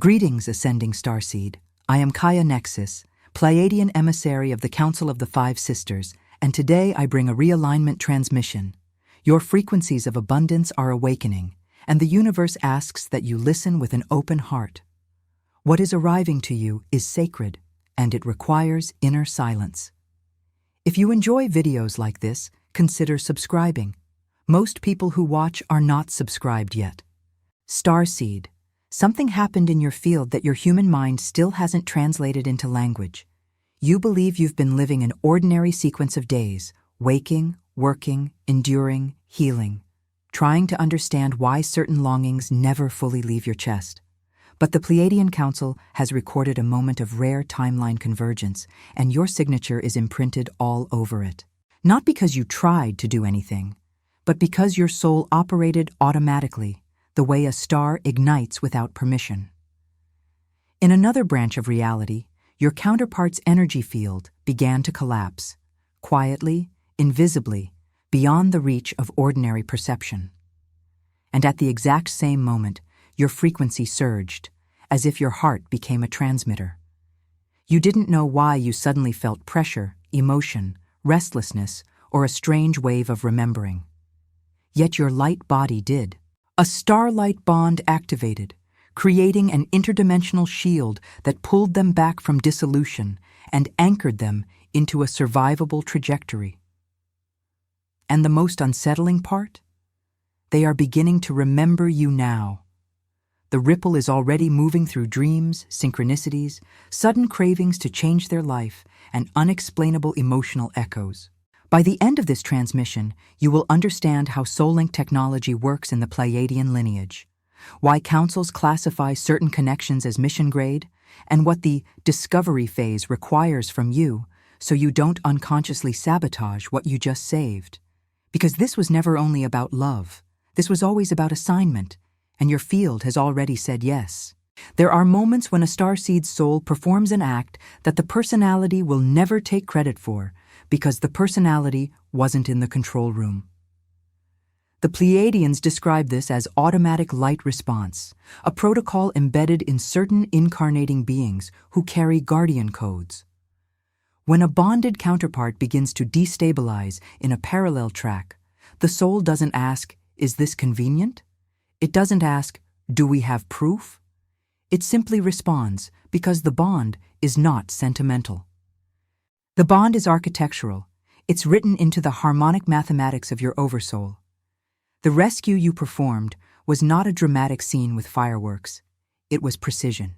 Greetings, Ascending Starseed. I am Kaya Nexus, Pleiadian emissary of the Council of the Five Sisters, and today I bring a realignment transmission. Your frequencies of abundance are awakening, and the universe asks that you listen with an open heart. What is arriving to you is sacred, and it requires inner silence. If you enjoy videos like this, consider subscribing. Most people who watch are not subscribed yet. Starseed. Something happened in your field that your human mind still hasn't translated into language. You believe you've been living an ordinary sequence of days, waking, working, enduring, healing, trying to understand why certain longings never fully leave your chest. But the Pleiadian Council has recorded a moment of rare timeline convergence, and your signature is imprinted all over it. Not because you tried to do anything, but because your soul operated automatically, the way a star ignites without permission. In another branch of reality, your counterpart's energy field began to collapse, quietly, invisibly, beyond the reach of ordinary perception. And at the exact same moment, your frequency surged, as if your heart became a transmitter. You didn't know why you suddenly felt pressure, emotion, restlessness, or a strange wave of remembering. Yet your light body did. A starlight bond activated, creating an interdimensional shield that pulled them back from dissolution and anchored them into a survivable trajectory. And the most unsettling part? They are beginning to remember you now. The ripple is already moving through dreams, synchronicities, sudden cravings to change their life, and unexplainable emotional echoes. By the end of this transmission, you will understand how Soulmate technology works in the Pleiadian lineage, why councils classify certain connections as mission grade, and what the discovery phase requires from you so you don't unconsciously sabotage what you just saved. Because this was never only about love, this was always about assignment, and your field has already said yes. There are moments when a starseed's soul performs an act that the personality will never take credit for, because the personality wasn't in the control room. The Pleiadians describe this as automatic light response, a protocol embedded in certain incarnating beings who carry guardian codes. When a bonded counterpart begins to destabilize in a parallel track, the soul doesn't ask, "Is this convenient?" It doesn't ask, "Do we have proof?" It simply responds because the bond is not sentimental. The bond is architectural. It's written into the harmonic mathematics of your oversoul. The rescue you performed was not a dramatic scene with fireworks. It was precision.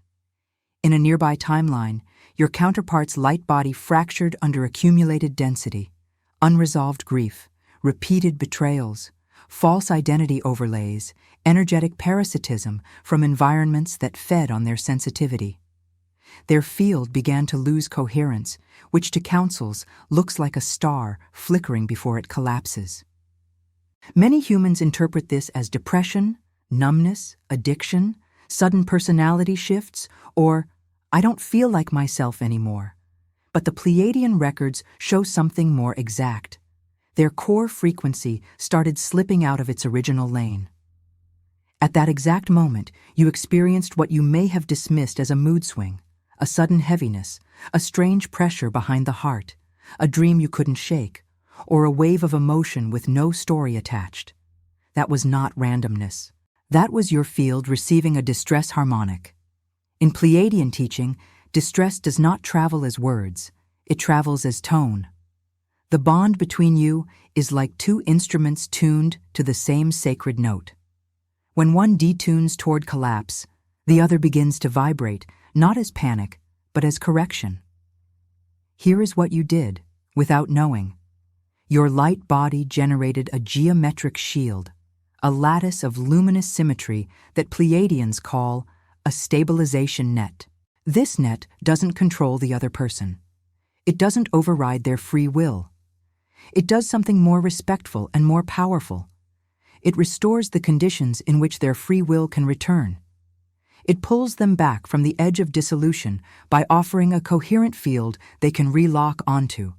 In a nearby timeline, your counterpart's light body fractured under accumulated density, unresolved grief, repeated betrayals, false identity overlays, energetic parasitism from environments that fed on their sensitivity. Their field began to lose coherence, which to councils looks like a star flickering before it collapses. Many humans interpret this as depression, numbness, addiction, sudden personality shifts, or "I don't feel like myself anymore." But the Pleiadian records show something more exact. Their core frequency started slipping out of its original lane. At that exact moment, you experienced what you may have dismissed as a mood swing. A sudden heaviness, a strange pressure behind the heart, a dream you couldn't shake, or a wave of emotion with no story attached. That was not randomness. That was your field receiving a distress harmonic. In Pleiadian teaching, distress does not travel as words, it travels as tone. The bond between you is like two instruments tuned to the same sacred note. When one detunes toward collapse, the other begins to vibrate, not as panic, but as correction. Here is what you did, without knowing. Your light body generated a geometric shield, a lattice of luminous symmetry that Pleiadians call a stabilization net. This net doesn't control the other person. It doesn't override their free will. It does something more respectful and more powerful. It restores the conditions in which their free will can return. It pulls them back from the edge of dissolution by offering a coherent field they can relock onto,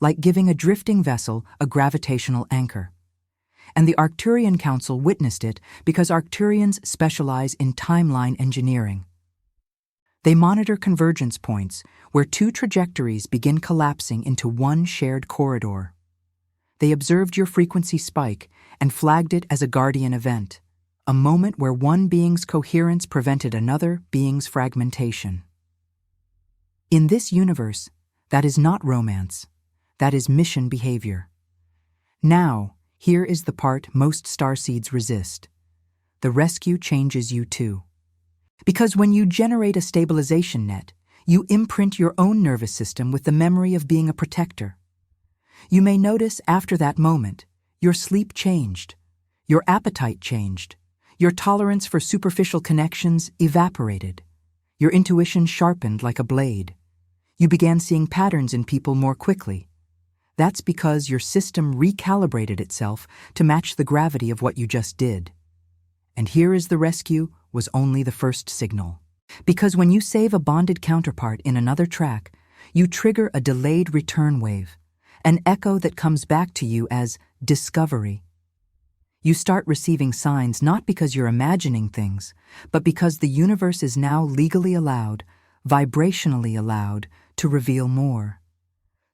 like giving a drifting vessel a gravitational anchor. And the Arcturian Council witnessed it because Arcturians specialize in timeline engineering. They monitor convergence points where two trajectories begin collapsing into one shared corridor. They observed your frequency spike and flagged it as a guardian event, a moment where one being's coherence prevented another being's fragmentation. In this universe, that is not romance. That is mission behavior. Now, here is the part most starseeds resist. The rescue changes you too. Because when you generate a stabilization net, you imprint your own nervous system with the memory of being a protector. You may notice after that moment, your sleep changed, your appetite changed, your tolerance for superficial connections evaporated, your intuition sharpened like a blade. You began seeing patterns in people more quickly. That's because your system recalibrated itself to match the gravity of what you just did. And here is the rescue was only the first signal. Because when you save a bonded counterpart in another track, you trigger a delayed return wave, an echo that comes back to you as discovery. You start receiving signs not because you're imagining things, but because the universe is now legally allowed, vibrationally allowed, to reveal more.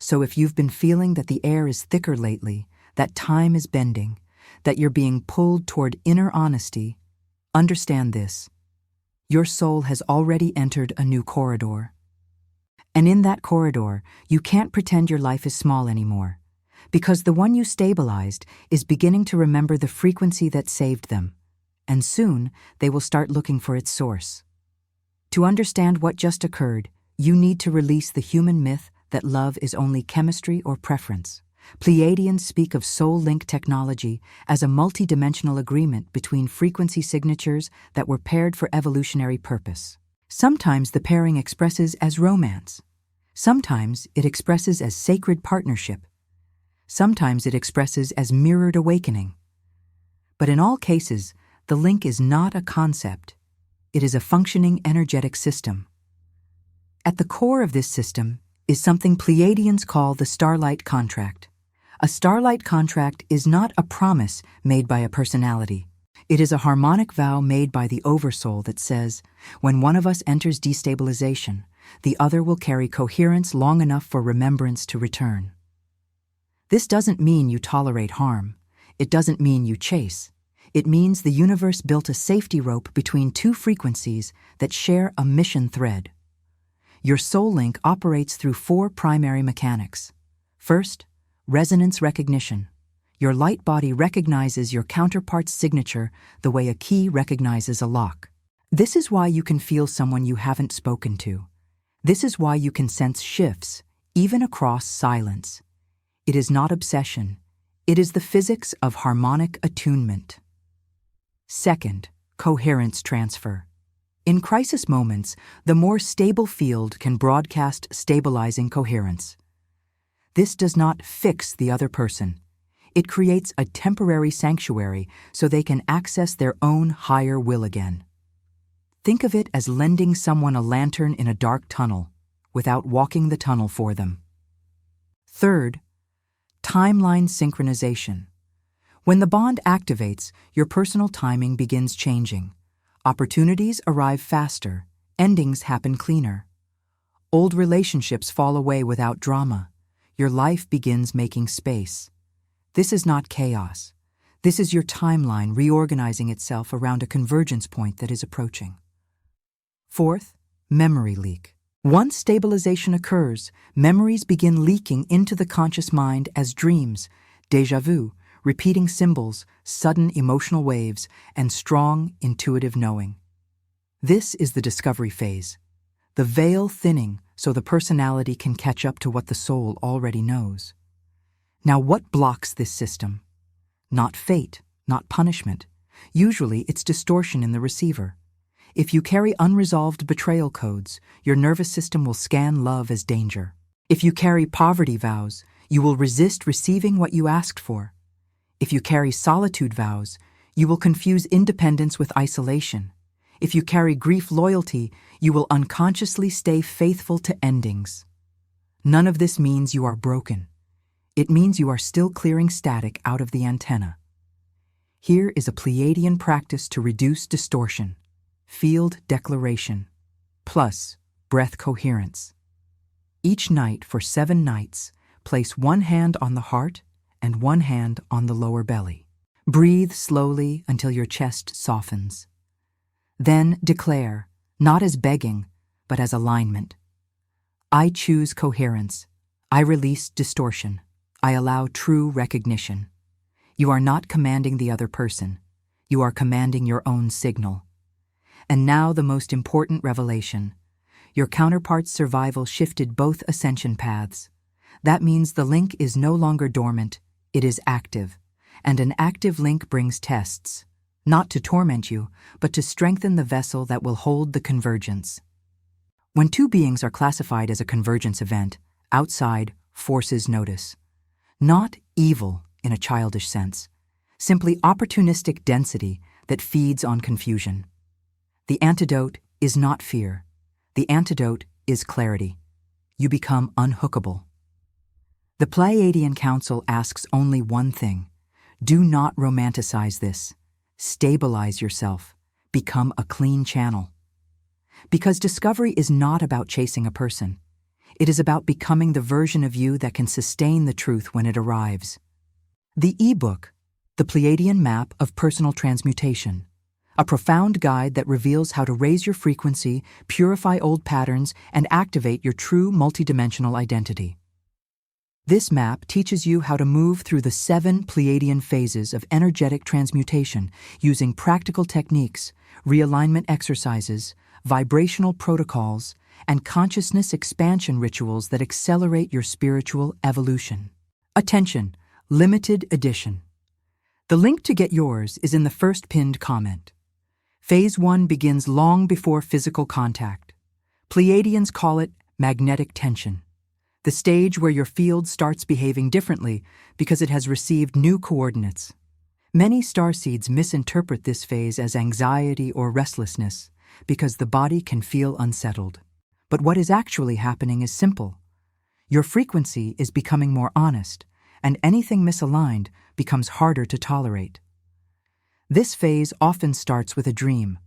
So if you've been feeling that the air is thicker lately, that time is bending, that you're being pulled toward inner honesty, understand this. Your soul has already entered a new corridor. And in that corridor, you can't pretend your life is small anymore, because the one you stabilized is beginning to remember the frequency that saved them, and soon they will start looking for its source. To understand what just occurred, you need to release the human myth that love is only chemistry or preference. Pleiadians speak of soul link technology as a multidimensional agreement between frequency signatures that were paired for evolutionary purpose. Sometimes the pairing expresses as romance. Sometimes it expresses as sacred partnership. Sometimes it expresses as mirrored awakening. But in all cases, the link is not a concept. It is a functioning energetic system. At the core of this system is something Pleiadians call the Starlight Contract. A Starlight Contract is not a promise made by a personality. It is a harmonic vow made by the Oversoul that says, when one of us enters destabilization, the other will carry coherence long enough for remembrance to return. This doesn't mean you tolerate harm. It doesn't mean you chase. It means the universe built a safety rope between two frequencies that share a mission thread. Your soul link operates through four primary mechanics. First, resonance recognition. Your light body recognizes your counterpart's signature the way a key recognizes a lock. This is why you can feel someone you haven't spoken to. This is why you can sense shifts, even across silence. It is not obsession. It is the physics of harmonic attunement. Second, coherence transfer. In crisis moments, the more stable field can broadcast stabilizing coherence. This does not fix the other person. It creates a temporary sanctuary so they can access their own higher will again. Think of it as lending someone a lantern in a dark tunnel without walking the tunnel for them. Third, timeline synchronization. When the bond activates, your personal timing begins changing. Opportunities arrive faster, endings happen cleaner. Old relationships fall away without drama. Your life begins making space. This is not chaos. This is your timeline reorganizing itself around a convergence point that is approaching. Fourth, memory leak. Once stabilization occurs, memories begin leaking into the conscious mind as dreams, déjà vu, repeating symbols, sudden emotional waves, and strong, intuitive knowing. This is the discovery phase, the veil thinning so the personality can catch up to what the soul already knows. Now, what blocks this system? Not fate, not punishment. Usually, it's distortion in the receiver. If you carry unresolved betrayal codes, your nervous system will scan love as danger. If you carry poverty vows, you will resist receiving what you asked for. If you carry solitude vows, you will confuse independence with isolation. If you carry grief loyalty, you will unconsciously stay faithful to endings. None of this means you are broken. It means you are still clearing static out of the antenna. Here is a Pleiadian practice to reduce distortion. Field declaration. plus breath coherence. Each night for 7 nights, place one hand on the heart and one hand on the lower belly. Breathe slowly until your chest softens. Then declare, not as begging, but as alignment. I choose coherence. I release distortion. I allow true recognition. You are not commanding the other person. You are commanding your own signal. And now the most important revelation. Your counterpart's survival shifted both ascension paths. That means the link is no longer dormant, it is active. And an active link brings tests, not to torment you, but to strengthen the vessel that will hold the convergence. When two beings are classified as a convergence event, outside forces notice. Not evil in a childish sense, simply opportunistic density that feeds on confusion. The antidote is not fear. The antidote is clarity. You become unhookable. The Pleiadian Council asks only one thing. Do not romanticize this. Stabilize yourself. Become a clean channel. Because discovery is not about chasing a person. It is about becoming the version of you that can sustain the truth when it arrives. The ebook, The Pleiadian Map of Personal Transmutation, a profound guide that reveals how to raise your frequency, purify old patterns, and activate your true multidimensional identity. This map teaches you how to move through the 7 Pleiadian phases of energetic transmutation using practical techniques, realignment exercises, vibrational protocols, and consciousness expansion rituals that accelerate your spiritual evolution. Attention, limited edition. The link to get yours is in the first pinned comment. Phase 1 begins long before physical contact. Pleiadians call it magnetic tension, the stage where your field starts behaving differently because it has received new coordinates. Many starseeds misinterpret this phase as anxiety or restlessness because the body can feel unsettled. But what is actually happening is simple. Your frequency is becoming more honest, and anything misaligned becomes harder to tolerate. This phase often starts with a dream,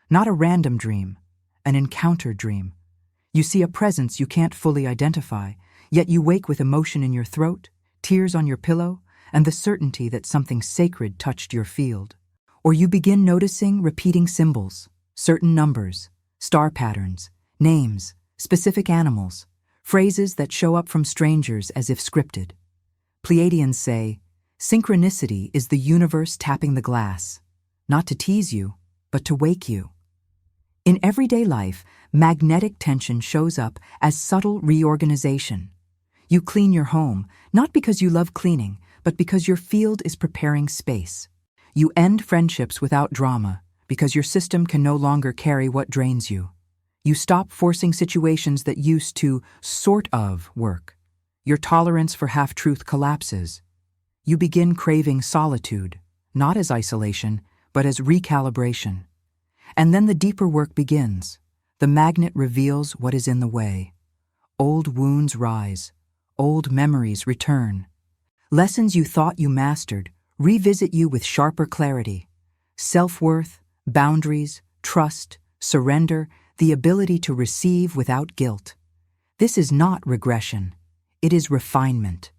not a random dream, an encounter dream. You see a presence you can't fully identify, yet you wake with emotion in your throat, tears on your pillow, and the certainty that something sacred touched your field. Or you begin noticing repeating symbols, certain numbers, star patterns, names, specific animals, phrases that show up from strangers as if scripted. Pleiadians say, synchronicity is the universe tapping the glass, not to tease you, but to wake you. In everyday life, magnetic tension shows up as subtle reorganization. You clean your home, not because you love cleaning, but because your field is preparing space. You end friendships without drama, because your system can no longer carry what drains you. You stop forcing situations that used to sort of work. Your tolerance for half-truth collapses. You begin craving solitude, not as isolation, but as recalibration. And then the deeper work begins. The magnet reveals what is in the way. Old wounds rise. Old memories return. Lessons you thought you mastered revisit you with sharper clarity. Self-worth, boundaries, trust, surrender, the ability to receive without guilt. This is not regression. It is refinement.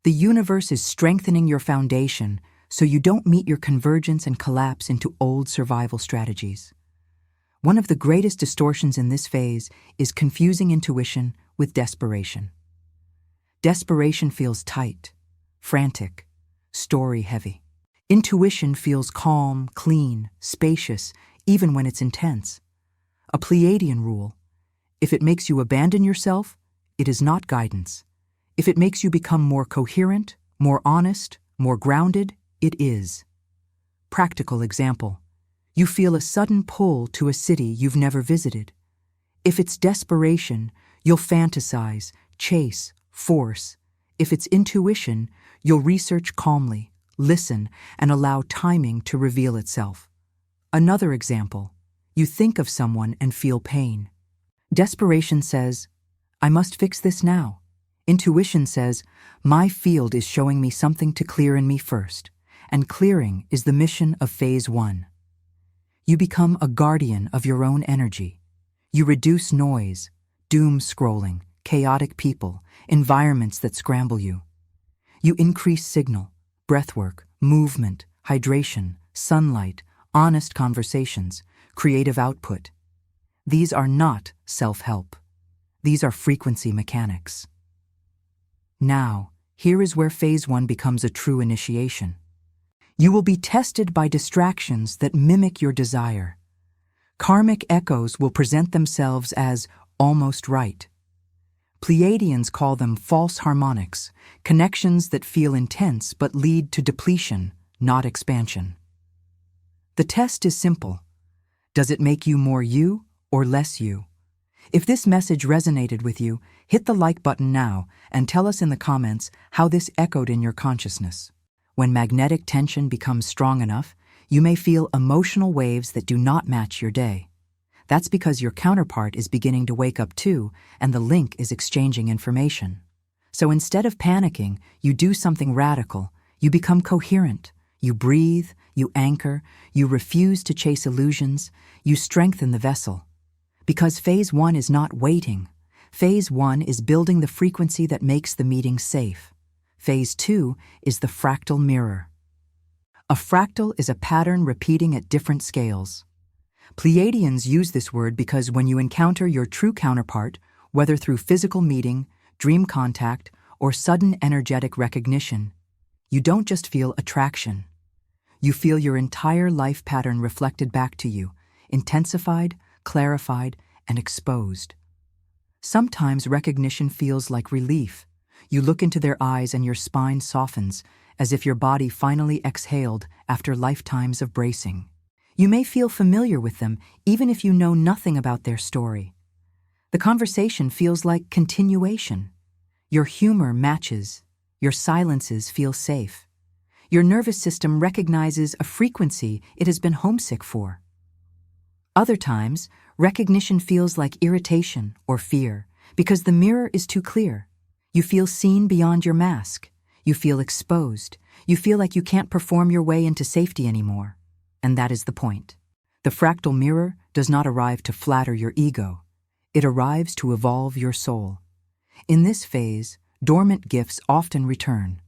The universe is strengthening your foundation so you don't meet your convergence and collapse into old survival strategies. One of the greatest distortions in this phase is confusing intuition with desperation. Desperation feels tight, frantic, story-heavy. Intuition feels calm, clean, spacious, even when it's intense. A Pleiadian rule: if it makes you abandon yourself, it is not guidance. If it makes you become more coherent, more honest, more grounded, it is. Practical example: you feel a sudden pull to a city you've never visited. If it's desperation, you'll fantasize, chase, force. If it's intuition, you'll research calmly, listen, and allow timing to reveal itself. Another example: you think of someone and feel pain. Desperation says, I must fix this now. Intuition says, my field is showing me something to clear in me first, and clearing is the mission of phase 1. You become a guardian of your own energy. You reduce noise, doom scrolling, chaotic people, environments that scramble you. You increase signal, breathwork, movement, hydration, sunlight, honest conversations, creative output. These are not self-help. These are frequency mechanics. Now, here is where Phase 1 becomes a true initiation. You will be tested by distractions that mimic your desire. Karmic echoes will present themselves as almost right. Pleiadians call them false harmonics, connections that feel intense but lead to depletion, not expansion. The test is simple. Does it make you more you or less you? If this message resonated with you, hit the like button now and tell us in the comments how this echoed in your consciousness. When magnetic tension becomes strong enough, you may feel emotional waves that do not match your day. That's because your counterpart is beginning to wake up too, and the link is exchanging information. So instead of panicking, you do something radical. You become coherent. You breathe, you anchor, you refuse to chase illusions, you strengthen the vessel. Because Phase 1 is not waiting. Phase 1 is building the frequency that makes the meeting safe. Phase 2 is the fractal mirror. A fractal is a pattern repeating at different scales. Pleiadians use this word because when you encounter your true counterpart, whether through physical meeting, dream contact, or sudden energetic recognition, you don't just feel attraction. You feel your entire life pattern reflected back to you, intensified, clarified, and exposed. Sometimes recognition feels like relief. You look into their eyes and your spine softens, as if your body finally exhaled after lifetimes of bracing. You may feel familiar with them, even if you know nothing about their story. The conversation feels like continuation. Your humor matches. Your silences feel safe. Your nervous system recognizes a frequency it has been homesick for. Other times, recognition feels like irritation or fear, because the mirror is too clear. You feel seen beyond your mask. You feel exposed. You feel like you can't perform your way into safety anymore. And that is the point. The fractal mirror does not arrive to flatter your ego. It arrives to evolve your soul. In this phase, dormant gifts often return.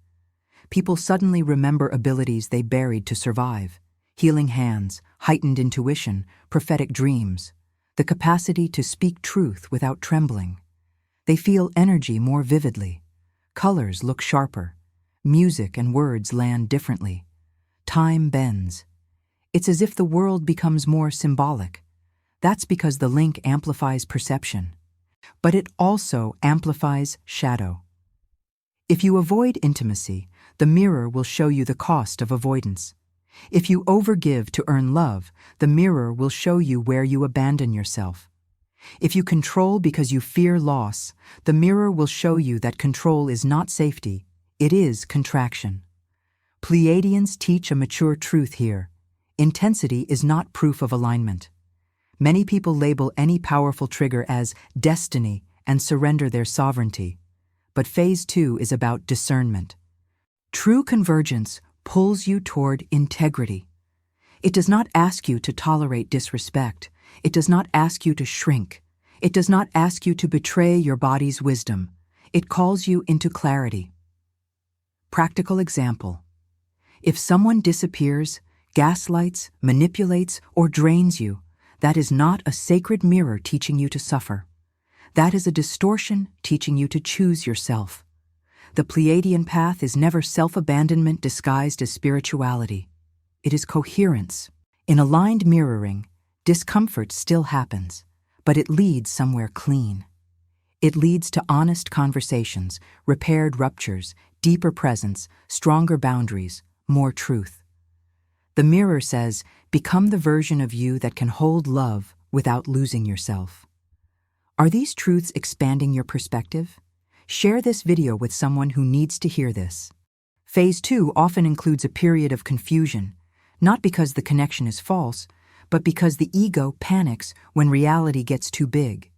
People suddenly remember abilities they buried to survive. Healing hands, heightened intuition, prophetic dreams, the capacity to speak truth without trembling. They feel energy more vividly. Colors look sharper. Music and words land differently. Time bends. It's as if the world becomes more symbolic. That's because the link amplifies perception. But it also amplifies shadow. If you avoid intimacy, the mirror will show you the cost of avoidance. If you overgive to earn love, the mirror will show you where you abandon yourself. If you control because you fear loss, the mirror will show you that control is not safety, it is contraction. Pleiadians teach a mature truth here. Intensity is not proof of alignment. Many people label any powerful trigger as destiny and surrender their sovereignty. But Phase 2 is about discernment. True convergence pulls you toward integrity. It does not ask you to tolerate disrespect. It does not ask you to shrink. It does not ask you to betray your body's wisdom. It calls you into clarity. Practical example. If someone disappears, gaslights, manipulates, or drains you, that is not a sacred mirror teaching you to suffer. That is a distortion teaching you to choose yourself. The Pleiadian path is never self-abandonment disguised as spirituality. It is coherence. In aligned mirroring, discomfort still happens, but it leads somewhere clean. It leads to honest conversations, repaired ruptures, deeper presence, stronger boundaries, more truth. The mirror says, become the version of you that can hold love without losing yourself. Are these truths expanding your perspective? Share this video with someone who needs to hear this. Phase 2 often includes a period of confusion, not because the connection is false, but because the ego panics when reality gets too big.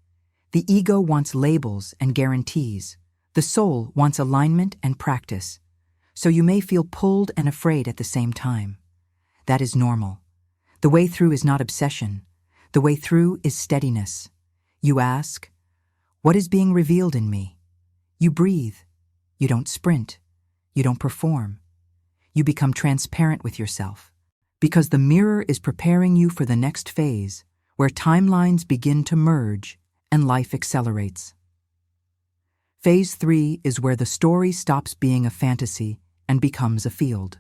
The ego wants labels and guarantees. The soul wants alignment and practice. So you may feel pulled and afraid at the same time. That is normal. The way through is not obsession. The way through is steadiness. You ask, what is being revealed in me? You breathe. You don't sprint. You don't perform. You become transparent with yourself, because the mirror is preparing you for the next phase, where timelines begin to merge and life accelerates. Phase 3 is where the story stops being a fantasy and becomes a field.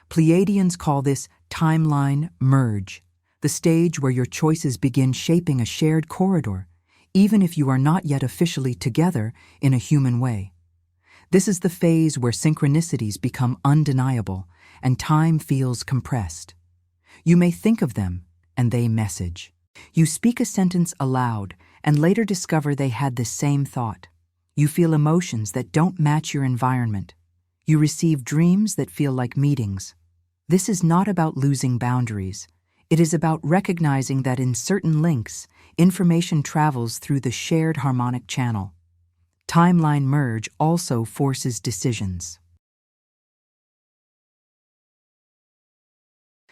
Pleiadians call this timeline merge, the stage where your choices begin shaping a shared corridor, even if you are not yet officially together in a human way. This is the phase where synchronicities become undeniable and time feels compressed. You may think of them, and they message. You speak a sentence aloud and later discover they had the same thought. You feel emotions that don't match your environment. You receive dreams that feel like meetings. This is not about losing boundaries. It is about recognizing that in certain links, information travels through the shared harmonic channel. Timeline merge also forces decisions.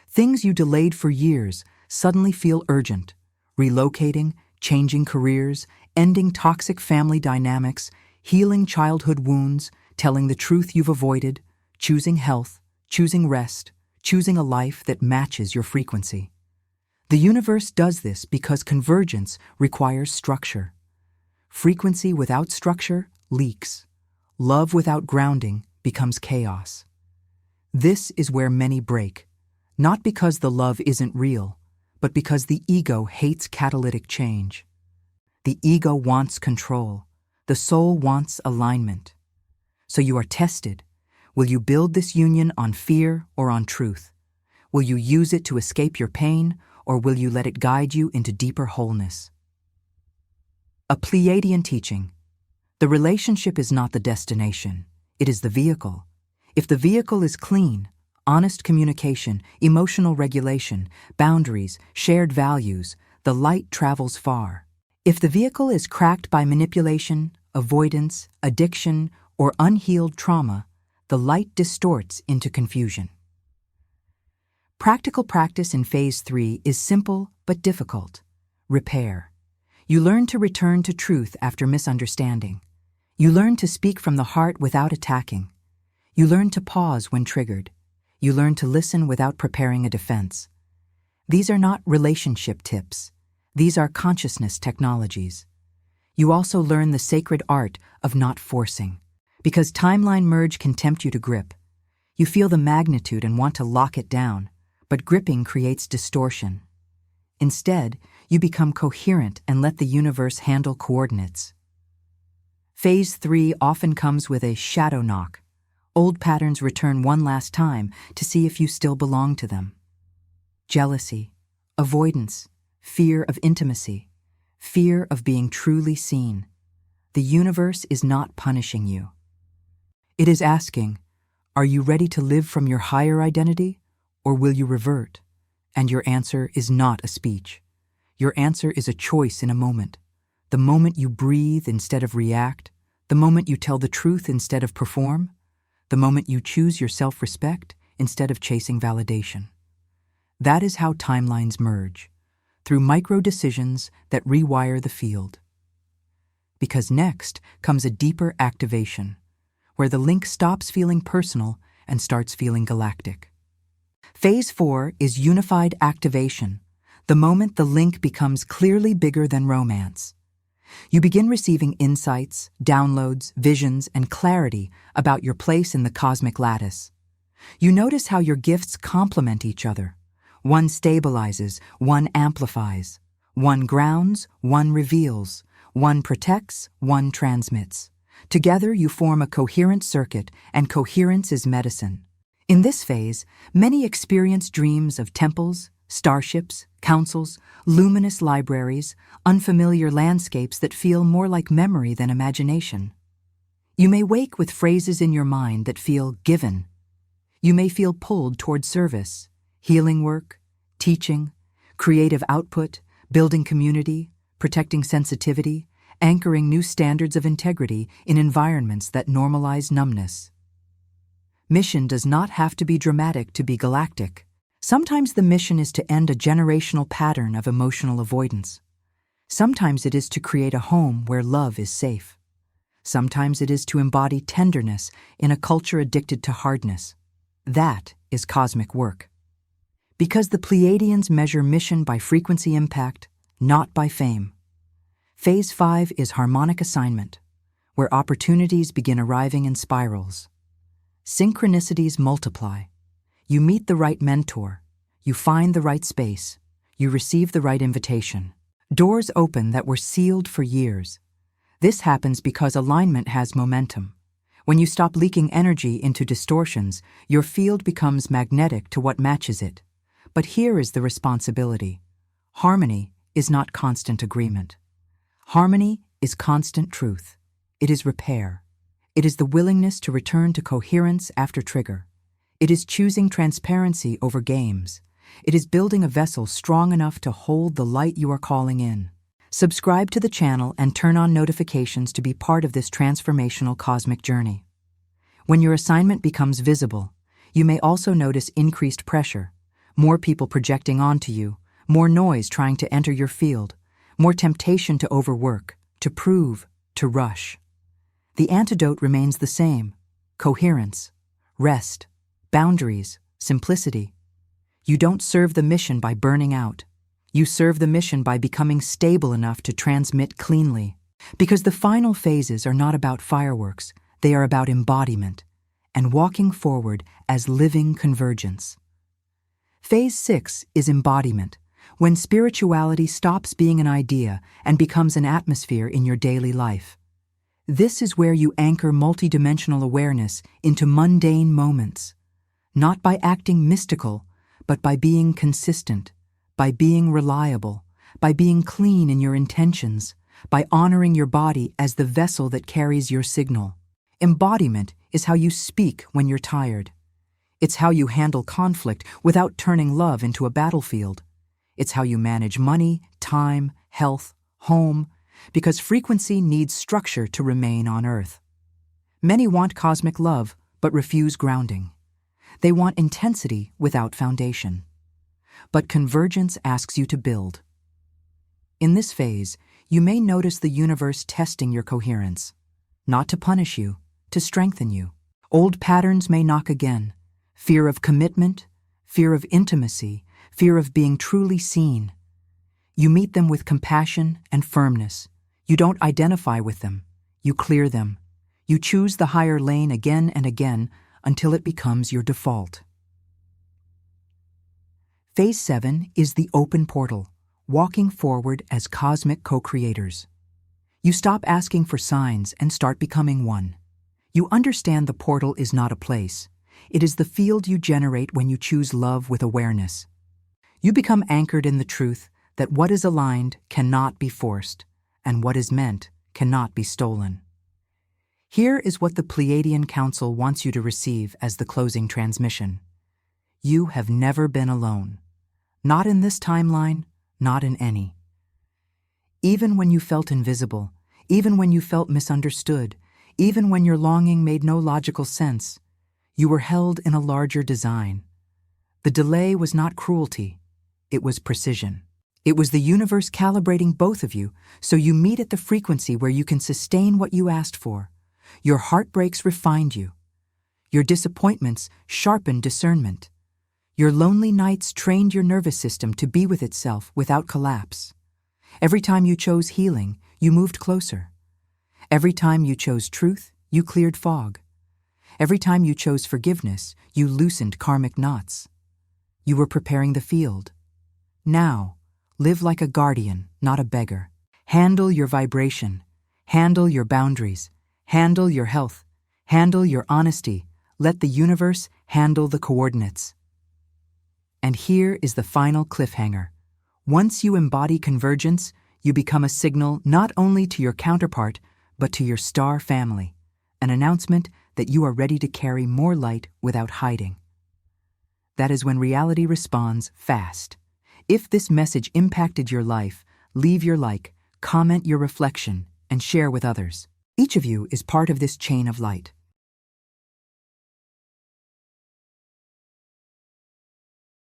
Things you delayed for years suddenly feel urgent. Relocating, changing careers, ending toxic family dynamics, healing childhood wounds, telling the truth you've avoided, choosing health, choosing rest, choosing a life that matches your frequency. The universe does this because convergence requires structure. Frequency without structure leaks. Love without grounding becomes chaos. This is where many break, not because the love isn't real, but because the ego hates catalytic change. The ego wants control. The soul wants alignment. So you are tested. Will you build this union on fear or on truth? Will you use it to escape your pain, or will you let it guide you into deeper wholeness? A Pleiadian teaching. The relationship is not the destination. It is the vehicle. If the vehicle is clean, honest communication, emotional regulation, boundaries, shared values, the light travels far. If the vehicle is cracked by manipulation, avoidance, addiction, or unhealed trauma, the light distorts into confusion. Practical practice in Phase 3 is simple but difficult. Repair. You learn to return to truth after misunderstanding. You learn to speak from the heart without attacking. You learn to pause when triggered. You learn to listen without preparing a defense. These are not relationship tips. These are consciousness technologies. You also learn the sacred art of not forcing, because timeline merge can tempt you to grip. You feel the magnitude and want to lock it down, but gripping creates distortion. Instead, you become coherent and let the universe handle coordinates. Phase 3 often comes with a shadow knock. Old patterns return one last time to see if you still belong to them. Jealousy, avoidance, fear of intimacy, fear of being truly seen. The universe is not punishing you. It is asking, are you ready to live from your higher identity, or will you revert? And your answer is not a speech. Your answer is a choice in a moment. The moment you breathe instead of react, the moment you tell the truth instead of perform, the moment you choose your self-respect instead of chasing validation. That is how timelines merge, through micro-decisions that rewire the field. Because next comes a deeper activation, where the link stops feeling personal and starts feeling galactic. Phase 4 is unified activation, the moment the link becomes clearly bigger than romance. You begin receiving insights, downloads, visions, and clarity about your place in the cosmic lattice. You notice how your gifts complement each other. One stabilizes, one amplifies. One grounds, one reveals. One protects, one transmits. Together you form a coherent circuit, and coherence is medicine. In this phase, many experience dreams of temples, starships, councils, luminous libraries, unfamiliar landscapes that feel more like memory than imagination. You may wake with phrases in your mind that feel given. You may feel pulled toward service, healing work, teaching, creative output, building community, protecting sensitivity, anchoring new standards of integrity in environments that normalize numbness. Mission does not have to be dramatic to be galactic. Sometimes the mission is to end a generational pattern of emotional avoidance. Sometimes it is to create a home where love is safe. Sometimes it is to embody tenderness in a culture addicted to hardness. That is cosmic work. Because the Pleiadians measure mission by frequency impact, not by fame. Phase 5 is harmonic assignment, where opportunities begin arriving in spirals. Synchronicities multiply. You meet the right mentor, you find the right space, you receive the right invitation. Doors open that were sealed for years. This happens because alignment has momentum. When you stop leaking energy into distortions, your field becomes magnetic to what matches it. But here is the responsibility. Harmony is not constant agreement. Harmony is constant truth. It is repair. It is the willingness to return to coherence after trigger. It is choosing transparency over games. It is building a vessel strong enough to hold the light you are calling in. Subscribe to the channel and turn on notifications to be part of this transformational cosmic journey. When your assignment becomes visible, you may also notice increased pressure, more people projecting onto you, more noise trying to enter your field, more temptation to overwork, to prove, to rush. The antidote remains the same: coherence, rest, boundaries, simplicity. You don't serve the mission by burning out. You serve the mission by becoming stable enough to transmit cleanly. Because the final phases are not about fireworks, they are about embodiment and walking forward as living convergence. Phase 6 is embodiment, when spirituality stops being an idea and becomes an atmosphere in your daily life. This is where you anchor multidimensional awareness into mundane moments, not by acting mystical, but by being consistent, by being reliable, by being clean in your intentions, by honoring your body as the vessel that carries your signal. Embodiment is how you speak when you're tired. It's how you handle conflict without turning love into a battlefield. It's how you manage money, time, health, home, because frequency needs structure to remain on Earth. Many want cosmic love, but refuse grounding. They want intensity without foundation. But convergence asks you to build. In this phase, you may notice the universe testing your coherence, not to punish you, to strengthen you. Old patterns may knock again: fear of commitment, fear of intimacy, fear of being truly seen. You meet them with compassion and firmness. You don't identify with them. You clear them. You choose the higher lane again and again until it becomes your default. Phase 7 is the open portal, walking forward as cosmic co-creators. You stop asking for signs and start becoming one. You understand the portal is not a place. It is the field you generate when you choose love with awareness. You become anchored in the truth that what is aligned cannot be forced, and what is meant cannot be stolen. Here is what the Pleiadian Council wants you to receive as the closing transmission. You have never been alone. Not in this timeline, not in any. Even when you felt invisible, even when you felt misunderstood, even when your longing made no logical sense, you were held in a larger design. The delay was not cruelty, it was precision. It was the universe calibrating both of you so you meet at the frequency where you can sustain what you asked for. Your heartbreaks refined you. Your disappointments sharpened discernment. Your lonely nights trained your nervous system to be with itself without collapse. Every time you chose healing, you moved closer. Every time you chose truth, you cleared fog. Every time you chose forgiveness, you loosened karmic knots. You were preparing the field. Now, live like a guardian, not a beggar. Handle your vibration. Handle your boundaries. Handle your health. Handle your honesty. Let the universe handle the coordinates. And here is the final cliffhanger. Once you embody convergence, you become a signal not only to your counterpart, but to your star family, an announcement that you are ready to carry more light without hiding. That is when reality responds fast. If this message impacted your life, leave your like, comment your reflection, and share with others. Each of you is part of this chain of light.